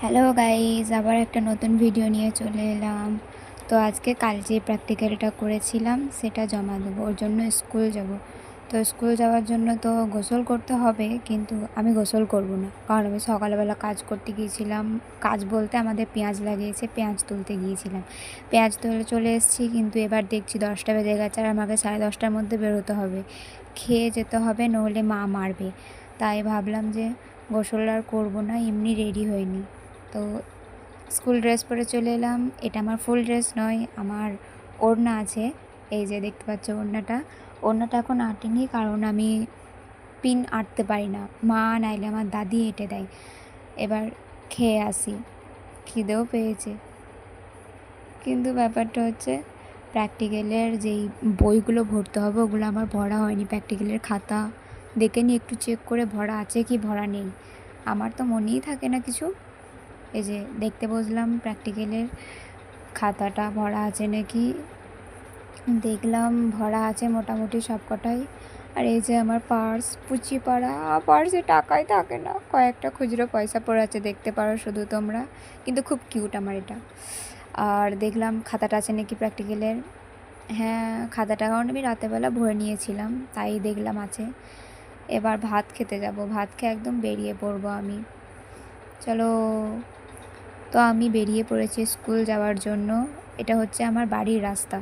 Hello guys, আবার একটা নতুন ভিডিও নিয়ে চলে এলাম। তো আজকে কাল যে প্র্যাকটিক্যালটা করেছিলাম সেটা জমা দেবো, ওর জন্য স্কুল যাব। তো স্কুল যাওয়ার জন্য তো গোসল করতে হবে, কিন্তু আমি গোসল করব না, কারণ আমি সকালবেলা কাজ করতে গিয়েছিলাম। কাজ বলতে আমাদের পেঁয়াজ লাগিয়েছে, পেঁয়াজ তুলতে গিয়েছিলাম। পেঁয়াজ তুলে চলে এসেছি, কিন্তু এবার দেখছি 10টা বেজে গেছে আর আমাকে 10:30টার মধ্যে বেরোতে হবে, খেয়ে যেতে হবে, নইলে মা মারবে। তাই ভাবলাম যে গোসল আর করবো না, এমনি রেডি হয়নি। তো স্কুল ড্রেস পরে চলে এলাম। এটা আমার ফুল ড্রেস নয়, আমার ওড়না আছে। এই যে দেখতে পাচ্ছ ওড়নাটা এখন আঁটিনি, কারণ আমি পিন আঁটতে পারি না, মা নাইলে আমার দাদি এঁটে দেয়। এবার খেয়ে আসি, খিদেও পেয়েছে। কিন্তু ব্যাপারটা হচ্ছে প্র্যাকটিক্যালের যেই বইগুলো ভরতে হবে ওগুলো আমার ভরা হয়নি। প্র্যাকটিক্যালের খাতা দেখে নিই একটু, চেক করে ভরা আছে কি ভরা নেই। আমার তো মনেই থাকে না কিছু। এই যে দেখতে বসলাম প্র্যাকটিক্যালের খাতাটা ভরা আছে নাকি, দেখলাম ভরা আছে মোটামুটি সব কটাই। আর এই যে আমার পার্স, পুচি পাড়া, পার্সে টাকাই থাকে না, কয়েকটা খুচরো পয়সা পড়ে আছে, দেখতে পারো শুধু তোমরা, কিন্তু খুব কিউট আমার এটা। আর দেখলাম খাতাটা আছে নাকি প্র্যাকটিক্যালের। হ্যাঁ, খাতাটা কারণ আমি রাতেরবেলা ভরে নিয়েছিলাম, তাই দেখলাম আছে। এবার ভাত খেতে যাব, ভাত খেয়ে একদম বেরিয়ে পড়বো আমি। চলো। তো আমি বেরিয়ে পড়েছি স্কুল যাওয়ার জন্য। এটা হচ্ছে আমার বাড়ির রাস্তা।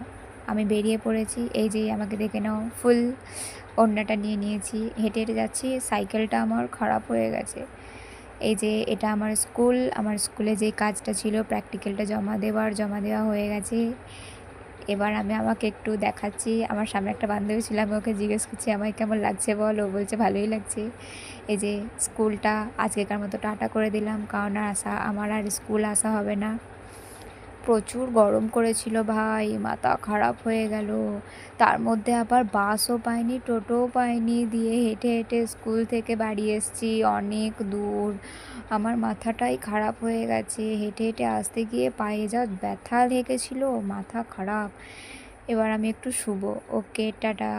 আমি বেরিয়ে পড়েছি, এই যে আমাকে দেখে নাও, ফুল ওড়নাটা নিয়ে নিয়েছি, হেঁটে হেঁটে যাচ্ছি। সাইকেলটা আমার খারাপ হয়ে গেছে। এই যে এটা আমার স্কুল, আমার স্কুলে যে কাজটা ছিল প্র্যাকটিক্যালটা জমা দেওয়া হয়ে গেছে। এবার আমি আমাকে একটু দেখাচ্ছি, আমার সামনে একটা বান্ধবী ছিল, আমি ওকে জিজ্ঞেস করছি আমায় কেমন লাগছে বল, ও বলছে ভালোই লাগছে। এই যে স্কুলটা আজকেকার মতো টাটা করে দিলাম, কারণ আমার আর স্কুল আসা হবে না। প্রচুর গরম করেছিল ভাই, মাথা খারাপ হয়ে গেল। তার মধ্যে আবার বাসও পাইনি, টোটোও পাইনি, দিয়ে হেঁটে হেঁটে স্কুল থেকে বাড়ি এসেছি অনেক দূর। আমার মাথাটাই খারাপ হয়ে গেছে, হেঁটে হেঁটে আসতে গিয়ে পায়ে যা ব্যথা লেগেছিল, মাথা খারাপ। এবার আমি একটু শুবো। ওকে, টাটা।